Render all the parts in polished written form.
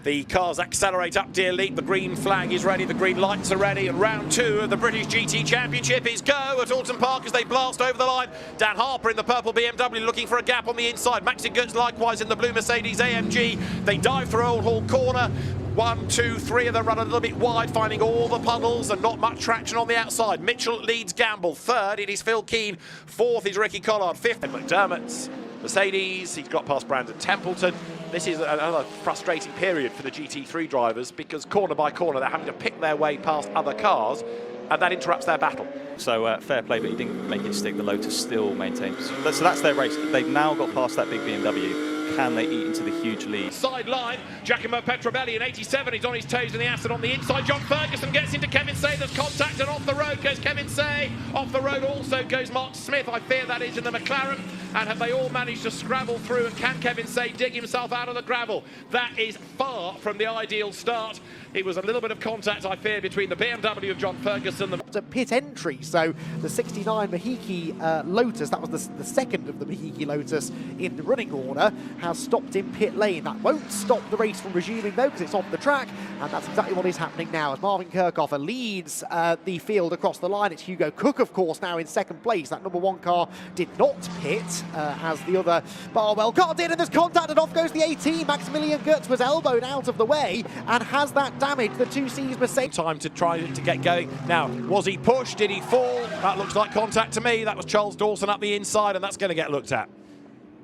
The cars accelerate up Deer Leap. The green flag is ready, the green lights are ready, and round 2 of the British GT Championship is go at Alton Park as they blast over the line. Dan Harper in the purple BMW looking for a gap on the inside. Maxi Goetz likewise in the blue Mercedes-AMG. They dive for Old Hall Corner. 1, 2, 3 of them run a little bit wide, finding all the puddles and not much traction on the outside. Mitchell leads Gamble. 3rd, it is Phil Keane. 4th is Ricky Collard. 5th, McDermott's Mercedes. He's got past Brandon Templeton. This is another frustrating period for the GT3 drivers because corner by corner they're having to pick their way past other cars, and that interrupts their battle. So fair play, but he didn't make it stick. The Lotus still maintains. So that's their race. They've now got past that big BMW. Can they eat into the huge lead? Sideline, Giacomo Petrobelli in 87. He's on his toes in the Aston on the inside. John Ferguson gets into Kevin Say. There's contact, and off the road goes Kevin Say. Off the road also goes Mark Smith. I fear that is in the McLaren. And have they all managed to scrabble through? And can Kevin Say dig himself out of the gravel? That is far from the ideal start. It was a little bit of contact, I fear, between the BMW of John Ferguson. The pit entry, so the 69 Mahiki Lotus, that was the second of the Mahiki Lotus in the running order, has stopped in pit lane. That won't stop the race from resuming though, because it's off the track, and that's exactly what is happening now as Marvin Kirchhofer leads the field across the line. It's Hugo Cook, of course, now in 2nd place. That number 1 car did not pit as the other Barwell car did, and there's contact, and off goes the 18. Maximilian Goetz was elbowed out of the way and has that damaged the 2C's Mercedes. Time to try to get going. Now, was he pushed? Did he fall? That looks like contact to me. That was Charles Dawson up the inside, and that's going to get looked at.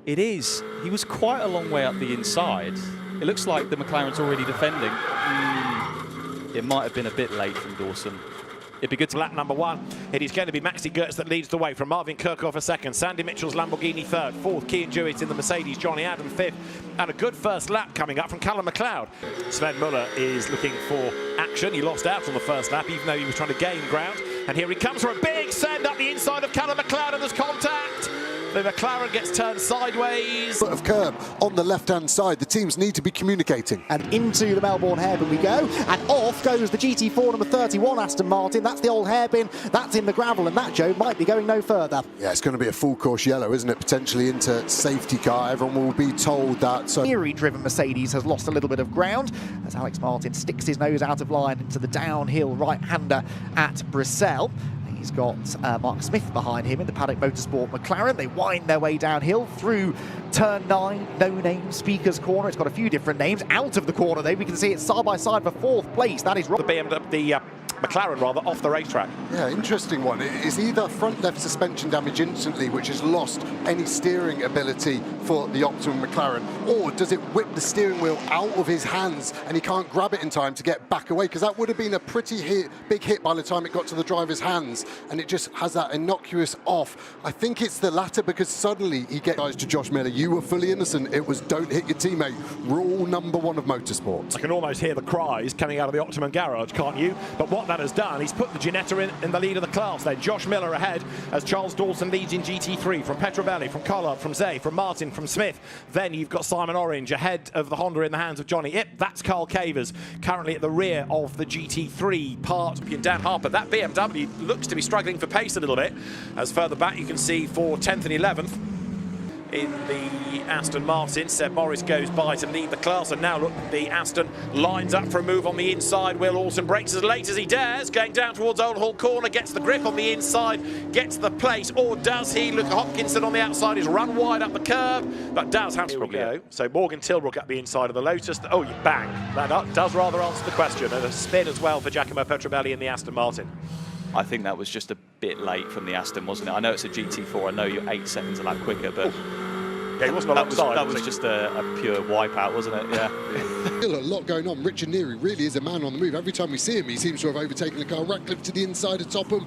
It is. He was quite a long way up the inside. It looks like the McLaren's already defending. It might have been a bit late from Dawson. It'd be good to lap number 1. It is going to be Maxi Goetz that leads the way from Marvin Kirchhofer 2nd, Sandy Mitchell's Lamborghini 3rd, 4th Kean Jewett in the Mercedes, Johnny Adam 5th, and a good first lap coming up from Callum McLeod. Sven Muller is looking for action. He lost out on the first lap, even though he was trying to gain ground. And here he comes for a big send up the inside of Callum McLeod, and there's contact. The McLaren gets turned sideways. Foot of curb on the left-hand side. The teams need to be communicating. And into the Melbourne hairpin we go, and off goes the GT4 number 31 Aston Martin. That's the old hairpin, that's in the gravel, and that, Joe, might be going no further. Yeah, it's going to be a full course yellow, isn't it? Potentially into safety car. Everyone will be told that. So Theory-driven Mercedes has lost a little bit of ground as Alex Martin sticks his nose out of line into the downhill right-hander at Brissell. He's got Mark Smith behind him in the Paddock Motorsport McLaren. They wind their way downhill through turn 9, no-name Speaker's Corner. It's got a few different names. Out of the corner, though, we can see it's side-by-side for 4th place. That is the BMW, the McLaren rather, off the racetrack. Yeah, interesting one. It's either front left suspension damage instantly, which has lost any steering ability for the Optimum McLaren, or does it whip the steering wheel out of his hands and he can't grab it in time to get back away? Because that would have been a pretty big hit by the time it got to the driver's hands, and it just has that innocuous off. I think it's the latter, because suddenly he gets guys to Josh Miller. You were fully innocent. It was don't hit your teammate. Rule number 1 of motorsport. I can almost hear the cries coming out of the Optimum garage, can't you? But what that has done, he's put the Ginetta in the lead of the class. Then Josh Miller ahead as Charles Dawson leads in GT3 from Petrobelli, from Collard, from Zay, from Martin, from Smith. Then you've got Simon Orange ahead of the Honda in the hands of Johnny. Yep, that's Carl Cavers currently at the rear of the GT3 part. Dan Harper, that BMW looks to be struggling for pace a little bit. As further back you can see for 10th and 11th in the Aston Martin, Seb Morris goes by to lead the class, and now look, the Aston lines up for a move on the inside. Will Alston breaks as late as he dares, going down towards Old Hall Corner, gets the grip on the inside, gets the place, or does he? Look, Hopkinson on the outside is run wide up the curb, but does have to go. So Morgan Tilbrook up the inside of the Lotus. Oh, you bang. That does rather answer the question, and a spin as well for Giacomo Petrobelli in the Aston Martin. I think that was just a bit late from the Aston, wasn't it? I know it's a GT4, I know you're 8 seconds a lap quicker, but yeah, he wasn't alongside, that was just a pure wipeout, wasn't it? Yeah. Still a lot going on. Richard Neary really is a man on the move. Every time we see him, he seems to have overtaken the car. Ratcliffe to the inside of Topham.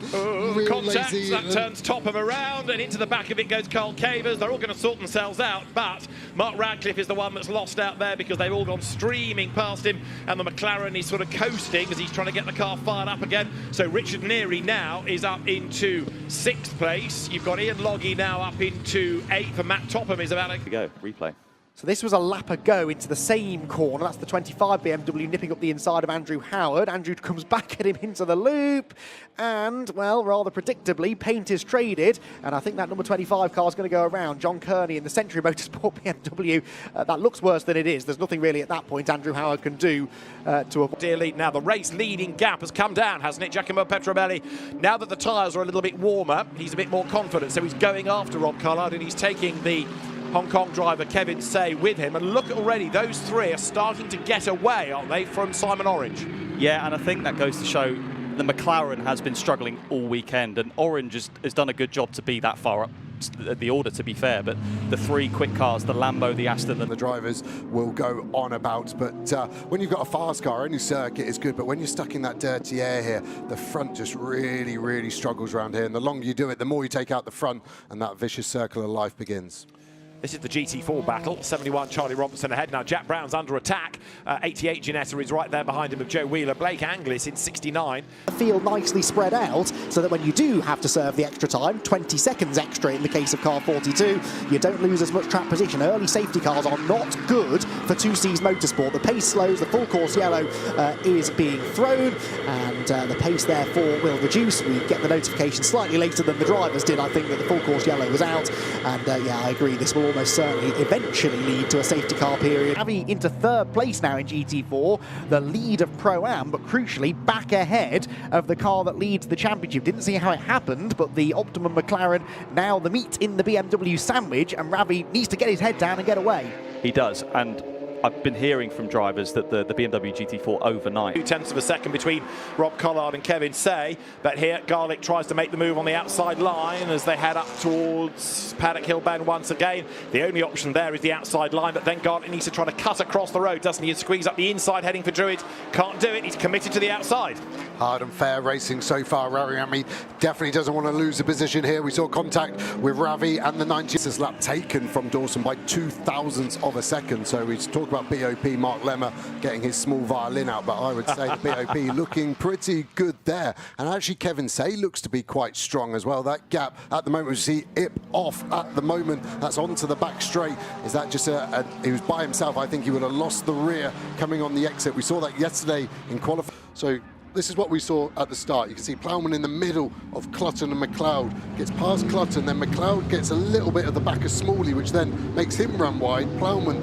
Real contact, lazy. that turns Topham around, and into the back of it goes Carl Cavers. They're all going to sort themselves out, but Mark Radcliffe is the one that's lost out there because they've all gone streaming past him, and the McLaren is sort of coasting as he's trying to get the car fired up again. So Richard Neary now is up into 6th place. You've got Ian Loggy now up into 8th, and Matt Topham is about to go, replay. So this was a lap ago into the same corner. That's the 25 BMW nipping up the inside of Andrew Howard. Andrew comes back at him into the loop. And, well, rather predictably, paint is traded. And I think that number 25 car is going to go around. John Kearney in the Century Motorsport BMW. That looks worse than it is. There's nothing really at that point Andrew Howard can do to avoid. Dear lead now. The race leading gap has come down, hasn't it? Giacomo Petrobelli, now that the tyres are a little bit warmer, he's a bit more confident. So he's going after Rob Collard and he's taking the Hong Kong driver Kevin Say with him, and look already, those three are starting to get away, aren't they, from Simon Orange? Yeah, and I think that goes to show the McLaren has been struggling all weekend, and Orange has done a good job to be that far up the order, to be fair, but the three quick cars, the Lambo, the Aston, and the drivers will go on about, but when you've got a fast car, any circuit is good, but when you're stuck in that dirty air here, the front just really struggles around here, and the longer you do it, the more you take out the front, and that vicious circle of life begins. This is the GT4 battle. 71 Charlie Robinson ahead. Now Jack Brown's under attack. 88 Ginetta is right there behind him of Joe Wheeler. Blake Anglis in 69. The field nicely spread out so that when you do have to serve the extra time, 20 seconds extra in the case of car 42, you don't lose as much track position. Early safety cars are not good for 2C's Motorsport. The pace slows, the full course yellow is being thrown, and the pace therefore will reduce. We get the notification slightly later than the drivers did, I think, that the full course yellow was out, and yeah, I agree, this will almost certainly eventually lead to a safety car period. Avi into third place now in GT4, the lead of Pro-Am, but crucially back ahead of the car that leads the championship. Didn't see how it happened, but the Optimum McLaren now the meat in the BMW sandwich, and Ravi needs to get his head down and get away. he does. And I've been hearing from drivers that the BMW GT4 overnight. 0.2 of a second between Rob Collard and Kevin Say, but here Garlick tries to make the move on the outside line as they head up towards Paddock Hill Bend once again. The only option there is the outside line, but then Garlick needs to try to cut across the road, doesn't he? And squeeze up the inside heading for Druid. Can't do it, he's committed to the outside. Hard and fair racing so far. Ravi definitely doesn't want to lose a position here. We saw contact with Ravi and the 90th lap taken from Dawson by 0.02 of a second. So we talk about BOP, Mark Lemmer getting his small violin out, but I would say the BOP looking pretty good there. And actually Kevin Say looks to be quite strong as well. That gap at the moment, we see Ip off at the moment. That's onto the back straight. Is that just he was by himself? I think he would have lost the rear coming on the exit. We saw that yesterday in qualifying. So this is what we saw at the start. You can see Plowman in the middle of Clutton and McLeod. Gets past Clutton, then McLeod gets a little bit of the back of Smalley, which then makes him run wide. Plowman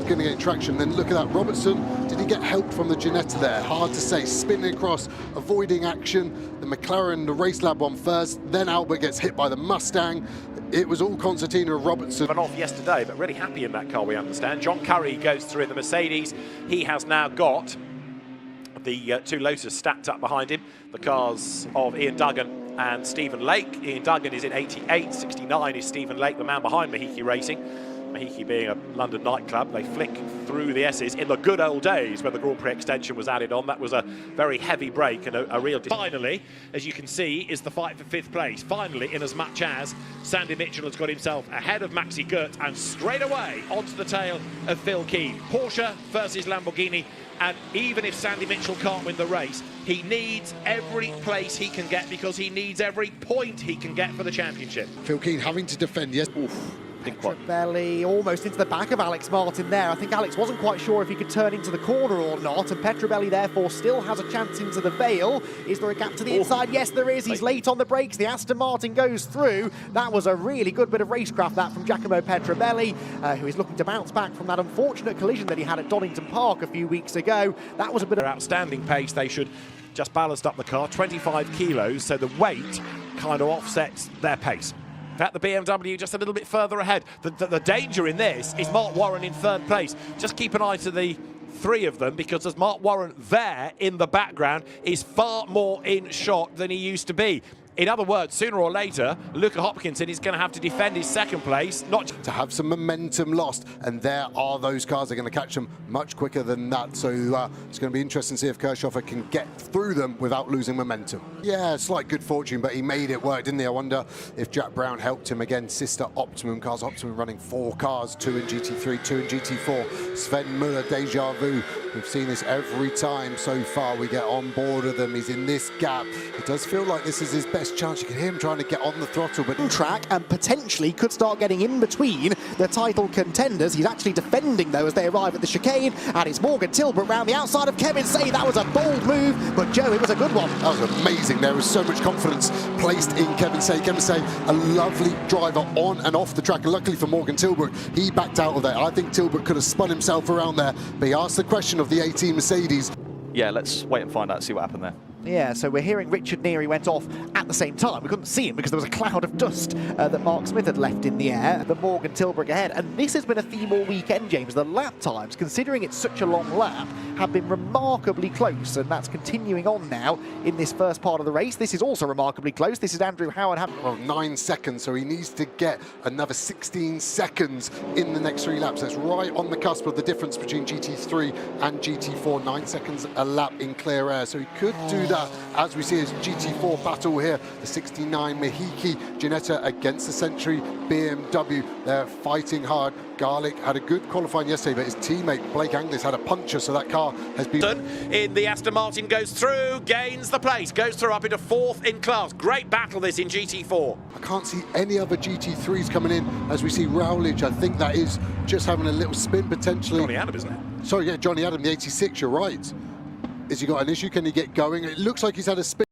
going to get traction. Then look at that, Robertson. Did he get help from the Ginetta there? Hard to say. Spinning across, avoiding action. The McLaren, the Race Lab one first. Then Albert gets hit by the Mustang. It was all concertina of Robertson. Went off yesterday, but really happy in that car, we understand. John Curry goes through in the Mercedes. He has now got the two Lotus stacked up behind him, the cars of Ian Duggan and Stephen Lake. Ian Duggan is in 88, 69 is Stephen Lake, the man behind Mahiki Racing. Mahiki being a London nightclub, they flick through the S's. In the good old days when the Grand Prix extension was added on, that was a very heavy break and a real... Finally, as you can see, is the fight for fifth place. Finally, in as much as Sandy Mitchell has got himself ahead of Maxi Gert and straight away onto the tail of Phil Keane. Porsche versus Lamborghini. And even if Sandy Mitchell can't win the race, he needs every place he can get because he needs every point he can get for the championship. Phil Keane having to defend, yes. Petrobelli almost into the back of Alex Martin there. I think Alex wasn't quite sure if he could turn into the corner or not, and Petrobelli therefore still has a chance into the Vale. Is there a gap to the inside? Yes, there is. He's late on the brakes. The Aston Martin goes through. That was a really good bit of racecraft, that, from Giacomo Petrobelli, who is looking to bounce back from that unfortunate collision that he had at Donington Park a few weeks ago. That was a bit of outstanding pace. They should just ballast up the car, 25 kilos, so the weight kind of offsets their pace. In fact, the BMW just a little bit further ahead. The danger in this is Mark Warren in third place. Just keep an eye to the three of them, because as Mark Warren there in the background is far more in shot than he used to be. In other words, sooner or later, Luca Hopkinson is going to have to defend his second place. Not to have some momentum lost, and there are those cars that are going to catch them much quicker than that. So it's going to be interesting to see if Kirchhoffer can get through them without losing momentum. Yeah, slight good fortune, but he made it work, didn't he? I wonder if Jack Brown helped him again. Sister Optimum cars. Optimum running 4 cars, 2 in GT3, 2 in GT4. Sven Muller, Deja Vu, We've seen this every time so far we get on board with them. He's in this gap. It does feel like this is his best chance. You can hear him trying to get on the throttle, but track and potentially could start getting in between the title contenders. He's actually defending though as they arrive at the chicane, and it's Morgan Tilbrook round the outside of Kevin Say. That was a bold move, but Joe, it was a good one. That was amazing. There was so much confidence placed in Kevin Say. Kevin Say, a lovely driver on and off the track, and luckily for Morgan Tilbrook, he backed out of there. I think Tilbrook could have spun himself around there, but he asked the question of the 18 Mercedes. Yeah, let's wait and find out, see what happened there. Yeah, so we're hearing Richard Neary went off at the same time. We couldn't see him because there was a cloud of dust that Mark Smith had left in the air, but Morgan Tilbrook ahead. And this has been a theme all weekend, James. The lap times, considering it's such a long lap, have been remarkably close, and that's continuing on now in this first part of the race. This is also remarkably close. This is Andrew Howard. Well, 9 seconds, so he needs to get another 16 seconds in the next 3 laps. That's right on the cusp of the difference between GT3 and GT4. 9 seconds a lap in clear air, so he could do that as we see his GT4 battle here. The 69 Mahiki Ginetta against the Century BMW. They're fighting hard. Garlic had a good qualifying yesterday, but his teammate Blake Anglis had a puncture, so that car has been... In the Aston Martin, goes through, gains the place, goes through up into 4th in class. Great battle this in GT4. I can't see any other GT3s coming in as we see Rowledge. I think that is just having a little spin potentially. Johnny Adam, isn't it? Sorry, yeah, Johnny Adam, the 86, you're right. Has he got an issue? Can he get going? It looks like he's had a spin.